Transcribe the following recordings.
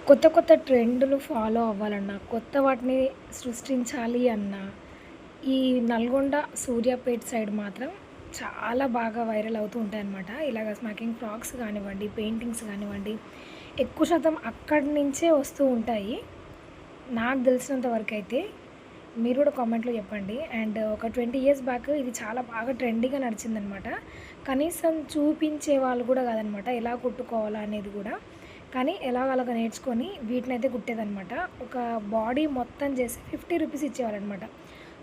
కొత్త కొత్త ట్రెండ్‌లు ఫాలో అవ్వాలన్నా, కొత్త వాటిని సృష్టించాలి అన్నా, ఈ నల్గొండ, సూర్యాపేట్ సైడ్ మాత్రం చాలా బాగా వైరల్ అవుతూ ఉంటాయన్నమాట. ఇలాగ స్మోకింగ్ ఫ్రాక్స్ కానివ్వండి, పెయింటింగ్స్ కానివ్వండి, ఎక్కువ శాతం అక్కడి నుంచే వస్తూ ఉంటాయి. నాకు తెలిసినంత వరకైతే మీరు కూడా కామెంట్‌లో చెప్పండి. అండ్ ఒక 20 ఇయర్స్ బ్యాక్ ఇది చాలా బాగా ట్రెండీగా నడిచిందనమాట. కనీసం చూపించే వాళ్ళు కూడా కాదనమాట. ఎలా కుట్టుకోవాలా అనేది కూడా. కానీ ఎలాగోలాగా నేర్చుకొని వీటినైతే కుట్టేదనమాట. ఒక బాడీ మొత్తం చేసి 50 రూపీస్ ఇచ్చేవాళ్ళనమాట.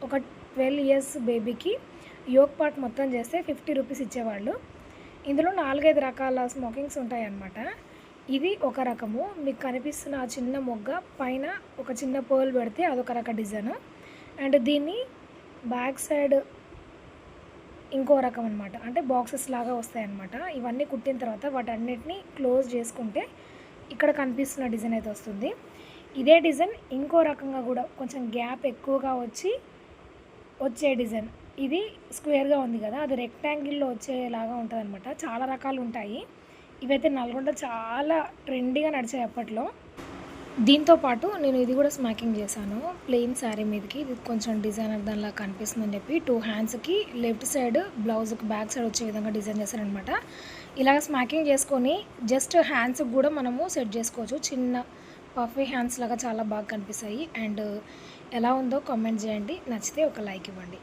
ఒక 12 ఇయర్స్ బేబీకి యోక్ పార్ట్ మొత్తం చేస్తే 50 రూపీస్ ఇచ్చేవాళ్ళు. ఇందులో 4, 5 రకాల స్మోకింగ్స్ ఉంటాయన్నమాట. ఇది ఒక రకము. మీకు కనిపిస్తున్న ఆ చిన్న మొగ్గ పైన ఒక చిన్న పర్ల్ పెడితే అదొక రక డిజైను. అండ్ దీన్ని బ్యాక్ సైడ్ ఇంకో రకం అనమాట. అంటే బాక్సెస్ లాగా వస్తాయన్నమాట. ఇవన్నీ కుట్టిన తర్వాత వాటన్నిటిని క్లోజ్ చేసుకుంటే ఇక్కడ కనిపిస్తున్న డిజైన్ అయితే వస్తుంది. ఇదే డిజైన్ ఇంకో రకంగా కూడా కొంచెం గ్యాప్ ఎక్కువగా వచ్చే డిజైన్. ఇది స్క్వేర్‌గా ఉంది కదా! అది రెక్టాంగిల్‌లో వచ్చేలాగా ఉంటదనమాట. చాలా రకాలు ఉంటాయి. ఇవైతే నల్గొండ చాలా ట్రెండీగా నడిచాయి అప్పట్లో. దీంతో పాటు నేను ఇది కూడా స్మాకింగ్ చేశాను. ప్లెయిన్ శారీ మీదకి ఇది కొంచెం డిజైనర్ దానిలా కనిపిస్తుందని చెప్పి 2 హ్యాండ్స్‌కి లెఫ్ట్ సైడ్ బ్లౌజ్‌కి బ్యాక్ సైడ్ వచ్చే విధంగా డిజైన్ చేశాననమాట. ఇలాగ స్మాకింగ్ చేసుకొని జస్ట్ హ్యాండ్స్‌కి కూడా మనము సెట్ చేసుకోవచ్చు. చిన్న పఫీ హ్యాండ్స్ లాగా చాలా బాగా కనిపిస్తాయి. అండ్ ఎలా ఉందో కామెంట్ చేయండి. నచ్చితే ఒక లైక్ ఇవ్వండి.